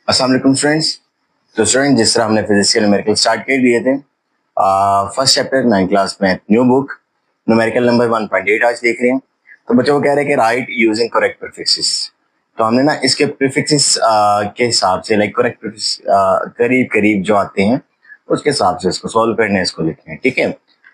अस्सलाम वालेकुम स्टूडेंट्स। तो स्टूडेंट जिस तरह हमने फिजिक्स के न्यूमेरिकल स्टार्ट कर दिए थे, first chapter 9 class math new book numerical number 1.8 आज देख रहे हैं। तो बच्चों को कह रहे हैं कि राइट यूजिंग करेक्ट प्रीफिक्सेस। तो हमने ना इसके प्रीफिक्सेस के हिसाब से लाइक करेक्ट प्रीफिक्स करीब करीब जो आते हैं उसके हिसाब से इसको सॉल्व करना है, इसको लिखना है। ठीक है,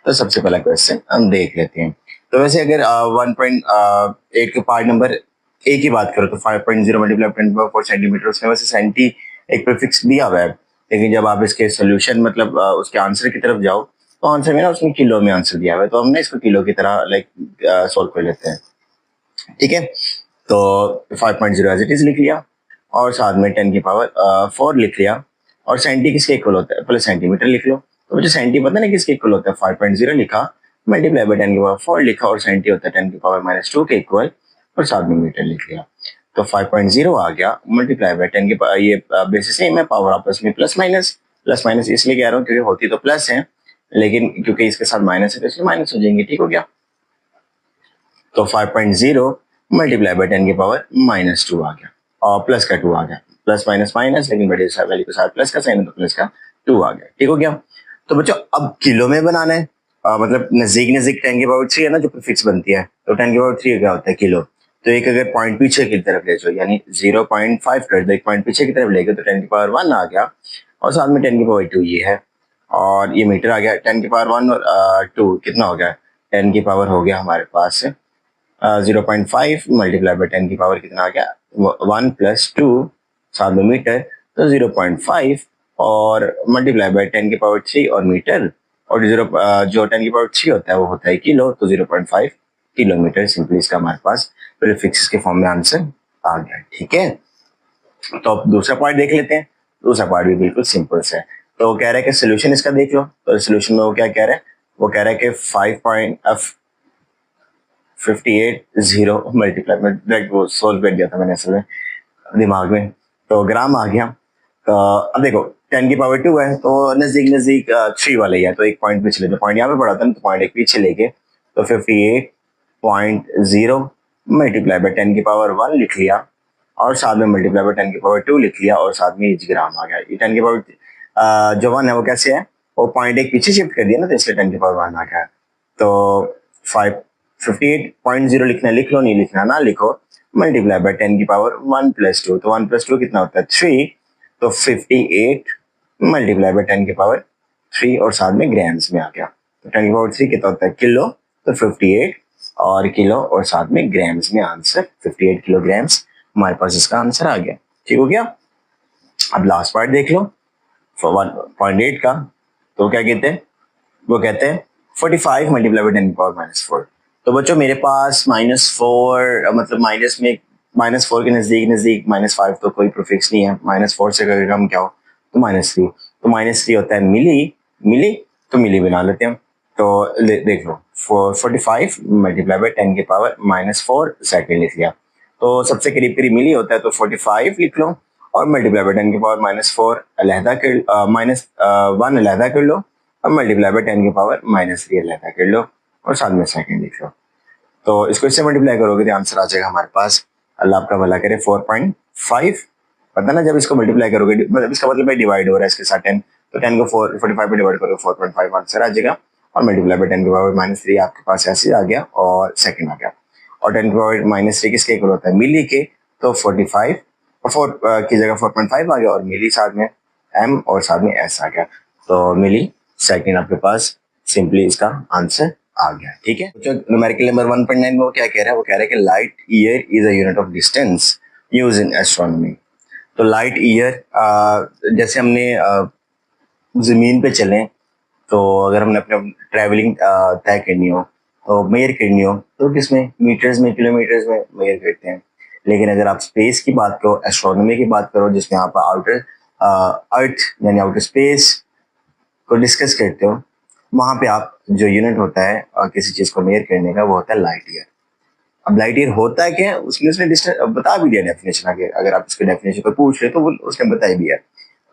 तो सबसे पहला क्वेश्चन हम देख लेते हैं। तो वैसे अगर 1.8 के पार्ट नंबर ए की बात करो तो 5.0 मल्टीप्लाई 10 सेंटीमीटर, उसमें वैसे सेंटी एक प्रीफिक्स दिया हुआ है, लेकिन जब आप इसके सोल्यूशन मतलब उसके आंसर की तरफ जाओ तो आंसर में ना उसमें किलो में आंसर दिया हुआ है, तो हमने इसको किलो की तरह लाइक सॉल्व कर लेते हैं। ठीक है, तो 5.0 एज इट इज लिख लिया और साथ में 10 की पावर 4 लिख लिया, और सेंटी किसके इक्वल होता है, पहले सेंटीमीटर लिख लो। तो मुझे सेंटी पता ना किसके इक्वल होता है, 5.0 लिखा, मल्टीप्लाई बाय 10 की पावर 4 लिखा, और सेंटी होता है 10 की पावर -2 के इक्वल, और साथ में मीटर लिख लिया। तो 5.0 आ गया, मल्टीप्लाई बाय 10 की ये बेसिस सेम है, पावर आपस में प्लस माइनस इसलिए कह रहा हूँ क्योंकि होती तो प्लस है, लेकिन क्योंकि इसके साथ माइनस है तो इसलिए माइनस हो जाएंगे। ठीक हो गया, तो 5.0 मल्टीप्लाई बाय 10 की पावर -2 आ गया, और प्लस का 2 आ गया, प्लस माइनस माइनस, लेकिन बड़े वैल्यू के साथ प्लस का साइन है तो प्लस का 2 आ गया। ठीक हो गया। तो बच्चों अब किलो में बनाना है, मतलब नजदीक नजदीक 10 की पावर 3 है ना जो प्रीफिक्स बनती है, तो 10 की पावर 3 क्या होता है, किलो। तो एक अगर पॉइंट पीछे की तरफ ले जाओ, यानी 0.5 कर दो, एक पॉइंट पीछे की तरफ ले गए तो 10 की पावर 1 आ गया, और साथ में 10 की पावर 2 ये है, और ये मीटर आ गया। 10 की पावर 1 और 2 कितना हो गया, 10 की पावर हो गया हमारे पास 0.5 मल्टीप्लाई बाय 10 की पावर कितना आ गया, 1 + 2, साथ में मीटर, तो 0.5, और मल्टीप्लाई बाय 10 की पावर 3 और मीटर, और जो 10 की पावर 3 होता है वो होता है किलो, तो 0.5 किलोमीटर। सिंपली इसका हमारे पास प्रीफिक्स के फॉर्म में आंसर आ गया। ठीक है, तो अब दूसरा पार्ट देख लेते हैं। दूसरा पार्ट भी बिल्कुल सिंपल सा है। तो वो कह रहा है कि सोल्यूशन इसका देख लो। तो सोल्यूशन में वो क्या कह रहा है, वो कह रहा है कि 5.58 मल्टीप्लाई में डायरेक्ट वो सोल्व कर दिया था मैंने असल में दिमाग में, तो ग्राम आ गया। तो अब देखो 10 की पावर 2 है, तो नजदीक नजदीक 3 वाला ही है, तो एक पॉइंट पीछे ले, जो पॉइंट यहाँ पे पड़ा था ना, तो पॉइंट एक पीछे लेके, तो 58.0 मल्टीप्लाई बाय 10 की पावर 1 लिख लिया, और साथ में मल्टीप्लाई बाय 10 की पावर 2 लिख लिया, और साथ में इंच ग्राम आ गया। ये 10 की पावर जो 1 है वो कैसे है, वो पॉइंट एक पीछे शिफ्ट कर दिया ना, तो इसलिए 10 की पावर 1 आ गया। तो 58.0 लिखना लिख लो, नहीं लिखना ना लिखो, मल्टीप्लाई बाय 10 की पावर 1 + 2, तो 1 + 2 कितना होता है 3, तो 58 मल्टीप्लाई बाय 10 की पावर 3, और साथ में ग्राम्स में आ गया। तो 10 की पावर 3 कितना होता है किलो, तो 58 और किलो, और साथ में ग्राम्स में आंसर 58 किलोग्राम्स, हमारे पास इसका आंसर आ गया। ठीक हो गया। अब लास्ट पार्ट देख लो 1.8 का। तो क्या कहते हैं, वो कहते हैं 45 मल्टीप्लाई बाय 10 की पावर -4। तो बच्चों मेरे पास -4 मतलब माइनस में -4 के नजदीक नजदीक -5 तो कोई प्रीफिक्स नहीं है, -4 से अगर कम क्या हो तो -3, तो -3 होता है मिली, तो मिली बना लेते हैं। तो देख लो 45 मल्टीप्लाई बाय 10 की पावर -4 सेकेंड लिख लिया, तो सबसे करीब करीब मिली होता है, तो 45 लिख लो, और मल्टीप्लाई बाय 10 की पावर -4 अलहदा कर -1 अलहदा कर लो, और मल्टीप्लाई बाय 10 की पावर -3 अलहदा कर लो, और साथ में सेकंड लिख लो। तो इसको इससे मल्टीप्लाई करोगे तो आंसर आ जाएगा हमारे पास, अल्लाह आपका भला करे, 4.5। पता ना जब इसको मल्टीप्लाई करोगे, मतलब इसका मतलब है डिवाइड हो रहा है इसके साथ 10, तो 10 को 45 पे डिवाइड करोगे 4.5 आंसर आ जाएगा, और मल्टीप्लाई बाय 10 की पावर -3 आपके पास ऐसे आ गया, और सेकंड आ गया। और 10 की पावर -3 किसके इक्वल होता है, मिली के, तो 45 और 4 की जगह 4.5 आ गया, और मिली साथ में एम और साथ में एस आ गया, तो मिली सेकंड आपके पास सिंपली इसका आंसर आ गया। ठीक है, जो न्यूमेरिकल नंबर 1.9 में वो क्या कह रहा है, वो कह रहा है कि light year is a unit of distance use in astronomy. तो लाइट ईयर जैसे हमने जमीन पे चलें, तो अगर हमने अपने ट्रैवलिंग तय करनी हो तो मेजर करनी हो तो किसमें, मीटर्स में, किलोमीटर्स में मेजर करते हैं। लेकिन अगर आप स्पेस की बात करो, एस्ट्रोनॉमी की बात करो, जिसमें आप आउटर अर्थ यानी आउटर स्पेस को डिस्कस करते हो, वहां पे आप जो यूनिट होता है किसी चीज को मेजर करने का, वो होता है लाइट ईयर। अब लाइट ईयर होता है क्या है, उसमें उसने डिस्टेंस बता भी दिया डेफिनेशन आगे, अगर आप इसके डेफिनेशन को पूछ रहे तो वो उसने बताई भी है।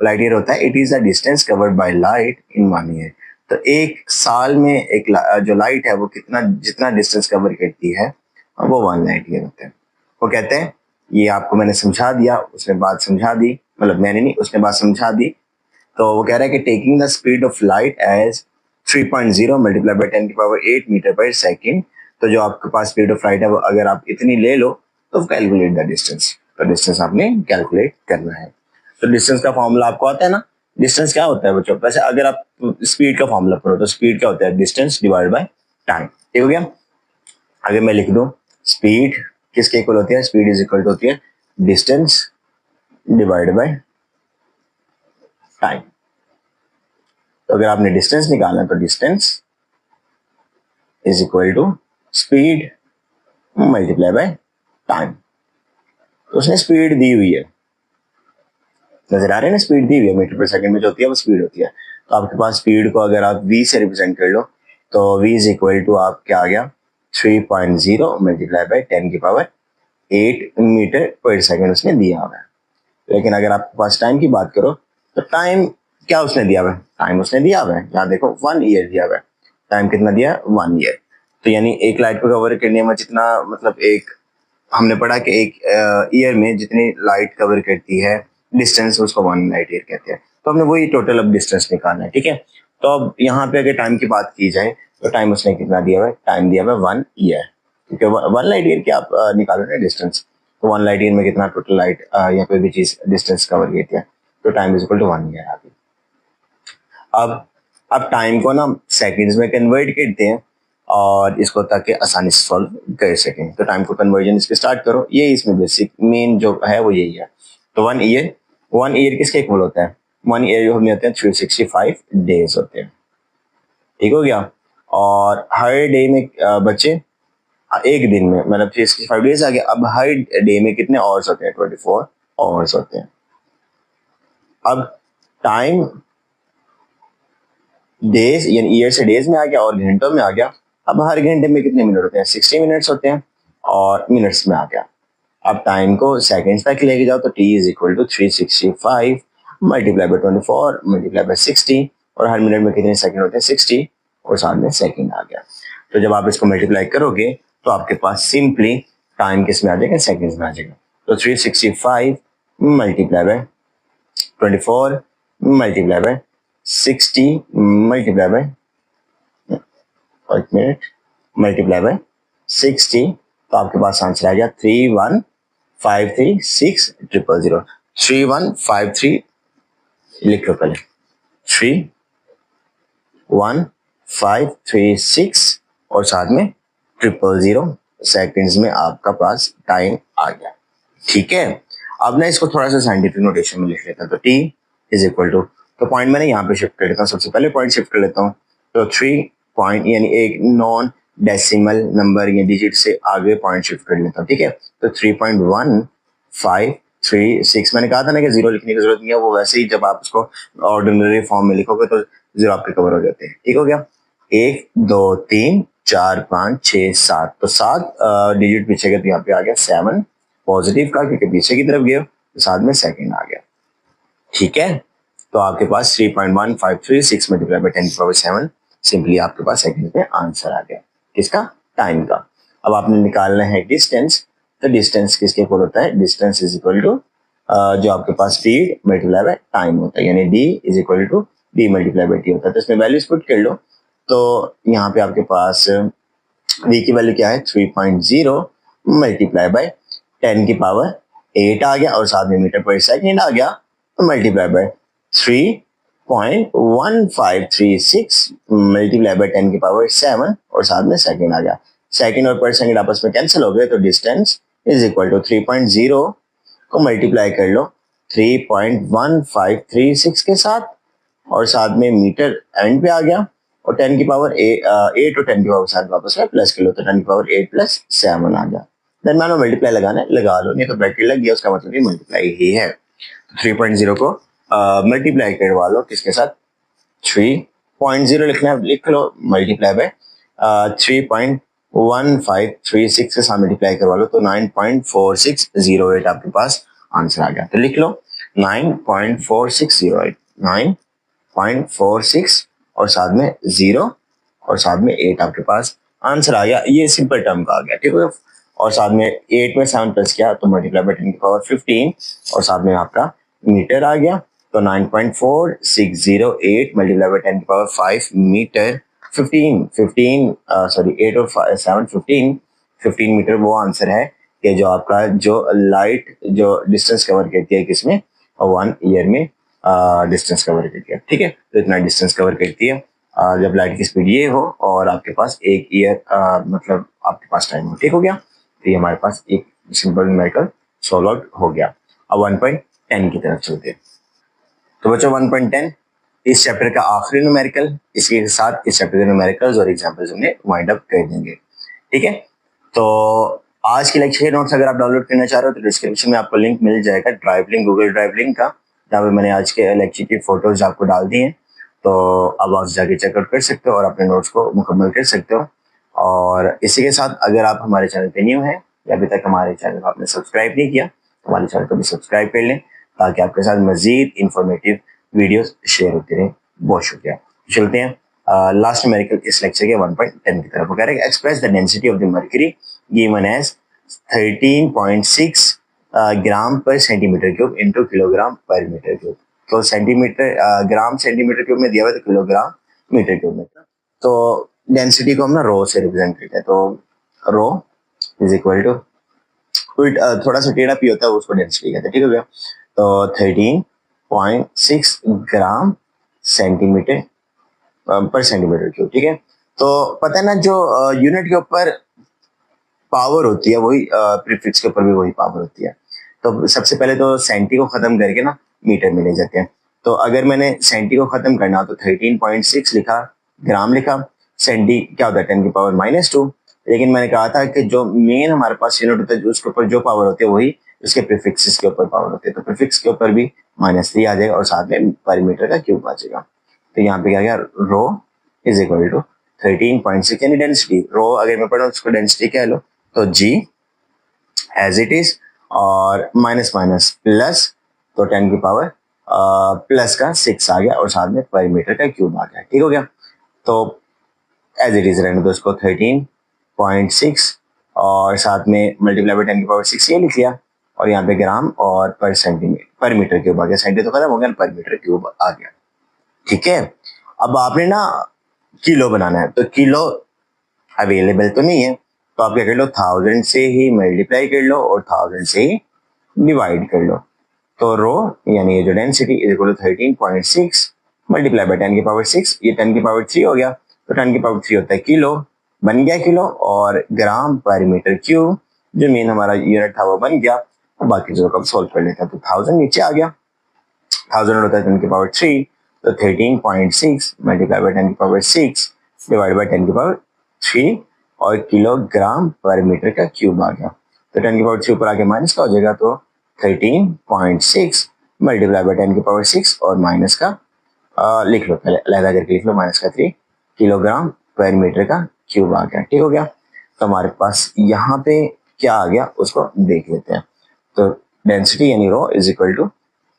लाइट ईयर होता है it is the distance covered by light in 1 year. तो एक साल में जो लाइट है वो कितना जितना डिस्टेंस कवर करती है वो 1 लाइट ईयर होता है। वो कहते हैं, ये आपको मैंने समझा दिया, उसने बात समझा दी, मतलब मैंने नहीं, उसने बात समझा दी। तो वो कह रहा है कि taking the speed of light as 3.0 multiply by 10 की पावर 8 मीटर पर सेकेंड। तो जो आपके पास स्पीड ऑफ लाइट है वो अगर आप इतनी ले लो तो कैलकुलेट द डिस्टेंस। तो डिस्टेंस आपने कैलकुलेट करना है। तो डिस्टेंस का फॉर्मूला आपको आता है ना। डिस्टेंस क्या होता है बच्चों? वैसे अगर आप स्पीड का फॉर्मूला करो तो स्पीड क्या होता है? Distance divide by time. ठीक हो गया। अगर मैं लिख दूं स्पीड किसके इक्वल होती है? स्पीड इज इक्वल टू होती है डिस्टेंस डिवाइड बाय टाइम। तो अगर आपने डिस्टेंस निकालना तो distance is equal to speed multiply by time. तो उसने स्पीड दी हुई है, नजर आ रहे हैं ना, स्पीड दी हुई है मीटर पर सेकंड में जो होती है वो स्पीड होती है। तो आपके पास स्पीड को अगर आप v से रिप्रेजेंट कर लो तो v इज इक्वल टू आप क्या आ गया 3.0 मल्टीप्लाई बाय 10 की पावर 8 मीटर पर सेकंड उसने दिया हुआ है। लेकिन अगर आपके पास टाइम की बात करो तो टाइम क्या उसने दिया हुआ है? टाइम उसने दिया हुआ है, यहाँ देखो 1 ईयर दिया हुआ है। टाइम कितना दिया? 1 ईयर। तो यानी एक लाइट को कवर करने में जितना, मतलब एक हमने पढ़ा कि एक ईयर में जितनी लाइट कवर करती है डिस्टेंस उसको 1 लाइट ईयर कहते हैं। तो हमने वही टोटल अब डिस्टेंस निकालना है। ठीक है। तो अब यहाँ पे अगर टाइम की बात की जाए तो टाइम उसने कितना दिया हुआ है? टाइम दिया हुआ है 1 ईयर। क्योंकि 1 लाइट ईयर की आप निकालो ना डिस्टेंस, तो 1 लाइट ईयर में कितना टोटल लाइट या कोई भी चीज डिस्टेंस कवर करती है। तो time is equal to 1 year आ गई। अब टाइम को ना सेकंड्स में कन्वर्ट करते हैं और इसको ताकि आसानी से सॉल्व कर सकें। तो टाइम को कन्वर्जन इसके स्टार्ट करो, ये इसमें बेसिक मेन जो है वो यही है। तो 1 ईयर किसके इक्वल होता है? 1 ईयर जो हमें होते हैं 365 डेज होते हैं। ठीक हो गया। और हर डे में बच्चे एक दिन में मतलब 365 डेज आ गया। अब हर डे में कितने आवर्स होते हैं? 24 आवर्स होते हैं। अब टाइम डेज यानी ईयर से डेज में आ गया और घंटों में आ गया। अब हर घंटे में कितने मिनट होते हैं? 60 मिनट्स होते हैं और मिनट्स में आ गया। अब टाइम को सेकंड्स तक लेके जाओ तो t is equal to 365 multiply by 24 multiply by 60 और हर मिनट में कितने सेकंड होते हैं? 60 और साथ में सेकंड आ गया। तो जब आप इसको मल्टीप्लाई करोगे तो आपके पास सिंपली टाइम किस में आ जाएगा? सेकंड्स में आ जाएगा। तो 365 multiply by 24 multiply by 60 multiply by 1 minute multiply by 60। तो आपके पास आंसर आ गया 3153600। 3153 लिख लो पहले, 31536 और साथ में 000 सेकंड्स में आपका पास टाइम आ गया। ठीक है। अब ना इसको थोड़ा सा साइंटिफिक नोटेशन में लिख लेता हूँ। तो t इज इक्वल टू, तो पॉइंट मैंने यहाँ पे शिफ्ट कर लेता हूँ। सबसे पहले पॉइंट शिफ्ट कर लेता हूँ। तो 3 पॉइंट यानी एक नॉन डेसिमल नंबर या डिजिट से आगे पॉइंट शिफ्ट कर लेता हूँ। ठीक है। तो 3.1536 मैंने कहा था ना कि जीरो लिखने की जरूरत नहीं है, वो वैसे ही जब आप उसको ऑर्डिनरी फॉर्म में लिखोगे तो जीरो आपके कवर हो जाते हैं। ठीक हो गया। 1 2 3 4 5 6 7, तो 7 डिजिट पीछे गए तो यहाँ पे आ गया 7 पॉजिटिव का, क्योंकि पीछे की तरफ गए तो साथ में सेकंड आ गया। ठीक है। तो आपके पास 3.1536 मल्टीप्लाई बाय 10 की पावर 7 सिंपली आपके पास सेकंड में आंसर आ गया। किसका? टाइम का। अब आपने निकालना है डिस्टेंस। तो डिस्टेंस किसके इक्वल होता है? डिस्टेंस इज इक्वल टू जो आपके पास स्पीड मल्टीप्लाई बाय टाइम होता है, यानी d is equal to d multiply by t होता है। तो इसमें वैल्यूज पुट कर लो। तो यहाँ पे आपके पास v की वैल्यू क्या है? 3.0 मल्टीप्लाई बाय 10 की पावर 8 आ गया और साथ में मीटर पर सेकंड आ गया। तो मल्टीप्लाई बाय 3.1536 मल्टीप्लाई बाय 10 की पावर 7 और साथ में सेकंड आ गया। सेकंड और पर सेकंड आपस में कैंसिल हो गए तो डिस्टेंस इज इक्वल टू 3.0 को मल्टीप्लाई कर लो 3.1536 के साथ और साथ में मीटर एंड पे आ गया और 10 की पावर 8 और 10 की पावर 7 वापस में प्लस कर लो तो 10 की पावर 8 प्लस 7 आ गया। देन मानो मल्टीप्लाई लगाना है लगा लो, नहीं तो ब्रैकेट लग गया उसका मतलब ये मल्टीप्लाई ही है। 3.0 को मल्टीप्लाई करवा लो किसके साथ? 3.0 लिखना है, लिख लो मल्टीप्लाई बाय 3.1536 के साथ मल्टीप्लाई करवा लो तो 9.4608 आपके पास आंसर आ गया। तो लिख लो 9.4608, 9.46 और साथ में 0 और साथ में 8 आपके पास आंसर आ गया। ये सिंपल टर्म का आ गया। ठीक है। और साथ में 8 में 7 प्लस किया तो मल्टीप्लाई बाय 10 की पावर 15 और साथ में आपका मीटर आ गया। तो 9.4608 मल्टीप्लाई बाय 10 की पावर 5 मीटर। 8 और 7 15 मीटर वो आंसर है कि जो आपका जो लाइट जो डिस्टेंस कवर करती है किसमें 1 ईयर में डिस्टेंस कवर करती है। ठीक है, तो इतना डिस्टेंस कवर करती है जब लाइट की स्पीड ये हो और आपके पास 1 ईयर मतलब आपके पास टाइम हो। ठीक हो गया, तो ये हमारे पास एक सिंपल न्यूमेरिकल सॉल्व आउट हो गया। अब 1.10 की तरफ चलते हैं। तो बच्चों 1.10 इस चैप्टर का आखिरी न्यूमेरिकल, इसके साथ इस चैप्टर के न्यूमेरिकल्स और एग्जांपल्स हमने वाइंड अप कर देंगे। ठीक है, तो आज के लेक्चर के नोट्स अगर आप डाउनलोड करना चाह रहे हो तो डिस्क्रिप्शन में आपको लिंक मिल जाएगा drive link, Google drive link का, जहाँ पे मैंने आज के लेक्चर की फोटोज आपको डाल दी हैं। तो अब आप जाके चेकआउट कर सकते हो और अपने नोट्स को मुकम्मल कर सकते हो। और इसी के साथ अगर आप हमारे चैनल पे न्यू हैं या अभी तक हमारे चैनल को आपने सब्सक्राइब नहीं किया तो हमारे चैनल को भी सब्सक्राइब कर लें ताकि आपके साथ मजीद इंफॉर्मेटिव वीडियोस शेयर होते रहे। बहुत शुक्रिया। चलते हैं लास्ट न्यूमेरिकल इस लेक्चर के 1.10 की तरफ। वो कह रहे हैं express the density of the mercury given as 13.6 gram per centimetre cube into kilogram per metre cube. तो सेंटीमीटर ग्राम सेंटीमीटर क्यूब में दिया हुआ है तो किलोग्राम मीटर क्यूब में। तो डेंसिटी को हम ना रो से रिप्रेजेंट करते हैं। तो रो इज इक्वल टू थोड़ा सा टेढ़ा पी होता है उसको डेंसिटी कहते हैं। ठीक हो गया, तो 13.6 ग्राम सेंटीमीटर पर सेंटीमीटर क्यूब। ठीक है, तो पता है ना जो यूनिट के ऊपर पावर होती है वही प्रीफिक्स के ऊपर भी वही पावर होती है। तो सबसे पहले तो सेंटी को खत्म करके ना मीटर में ले जाते हैं। तो अगर मैंने सेंटी को खत्म करना तो 13.6 लिखा, ग्राम लिखा, सेंटी क्या होता है 10 की पावर -2। लेकिन मैंने कहा था कि जो मेन हमारे पास यूनिट होता है उसके ऊपर जो पावर होती है वही उसके प्रीफिक्सेस के ऊपर पावर होती है। तो प्रीफिक्स के ऊपर भी -3 आ जाएगा और साथ में पर मीटर का क्यूब आ जाएगा। तो यहाँ पे क्या गया, रो इज इक्वल टू 13.6 यानी डेंसिटी। रो अगर मैं पढ़ा उसको डेंसिटी कह लो तो जी एज इट इज और माइनस माइनस प्लस, तो 10 की पावर प्लस का 6 आ गया और साथ में पर मीटर का क्यूब आ गया। ठीक हो गया, तो एज इट इज रहने दो उसको 13.6 और साथ में मल्टीप्लाई बाय 10 की पावर 6 ये लिख लिया और यहाँ पे ग्राम और पर सेंटीमीटर पर मीटर क्यूब आ गया। सेंटी तो खत्म हो गया, पर मीटर क्यूब आ गया। ठीक है, अब आपने ना किलो बनाना है तो किलो अवेलेबल तो नहीं है तो आप क्या कर लो 1000 से ही मल्टीप्लाई कर लो और 1000 से ही डिवाइड कर लो। तो रो यानी ये जो density is equal to 13.6 multiply by 10 की पावर 6, ये 10 की पावर 3 हो गया। तो 10 की पावर 3 होता है किलो, बन गया किलो, और ग्राम पर मीटर क्यूब जो मेन हमारा यूनिट था वो बन गया। और बाकी जो कब सोल्व कर लेता तो 1000 नीचे आ गया, 1000 होता है 10 की पावर 3, तो 13.6 मल्टीप्लाई बाय 10 की पावर 6 डिवाइड बाय 10 की पावर 3 और किलोग्राम पर मीटर का क्यूब आ गया। तो 10 की पावर 3 ऊपर आके माइनस का हो जाएगा, तो 13.6 मल्टीप्लाई बाय 10 की पावर 6 और माइनस का लिख लो, पहले अलग करके लिख लो, माइनस का 3 किलोग्राम पर मीटर का क्यूब आ गया। ठीक हो गया, तो हमारे पास यहाँ पे क्या आ गया उसको देख लेते हैं। तो डेंसिटी यानी rho is equal to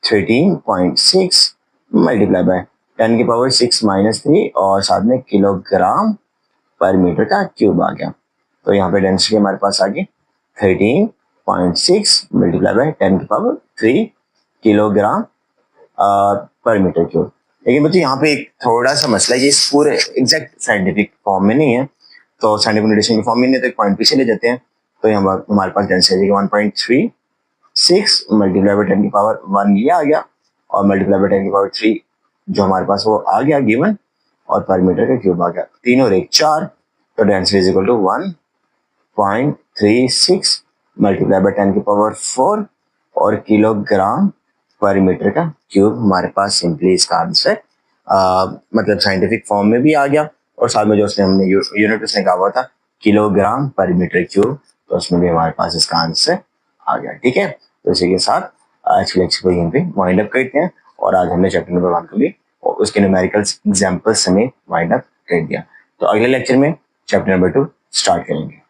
13.6 multiply by 10 की पावर 6 माइनस 3 और साथ में किलोग्राम पर मीटर का क्यूब आ गया। तो यहाँ पे डेंसिटी हमारे पास आ गई 13.6 मल्टीप्लाई बाय 10 की power 3 kilogram per metre cube. लेकिन बच्चों यहाँ पे एक थोड़ा सा मसला है, ये इस पूरे एग्जैक्ट साइंटिफिक फॉर्म में नहीं है, तो साइंटिफिक नोटेशन की फॉर्म में नहीं है तो एक पॉइंट पीछे ले जाते हैं। तो यहाँ हमारे पास डेंसिटी 1.36 मल्टीप्लाई बाय 10 की पावर 1 ये आ गया और मल्टीप्लाई बाय 10 की पावर 3 जो हमारे पास वो आ गया गिवन और पर मीटर का क्यूब आ गया, 3 और 1 4, तो density is equal to 1.36 multiply by 10 की पावर 4 और किलोग्राम पर मीटर का क्यूब हमारे पास सिंपली इसका आंसर मतलब साइंटिफिक फॉर्म में भी आ गया और साथ में जो उसने हमने यूनिट उसने कहा हुआ था किलोग्राम पर मीटर क्यूब, तो उसमें भी हमारे पास इसका आंसर आ गया। ठीक है, तो इसी के साथ आज के लेक्चर को यहीं पे वाइंड अप करते हैं और आज हमने चैप्टर नंबर 1 को भी और उसके न्यूमेरिकल्स एग्जांपल्स समेत वाइंड अप कर दिया। तो अगले लेक्चर में चैप्टर नंबर 2 स्टार्ट करेंगे।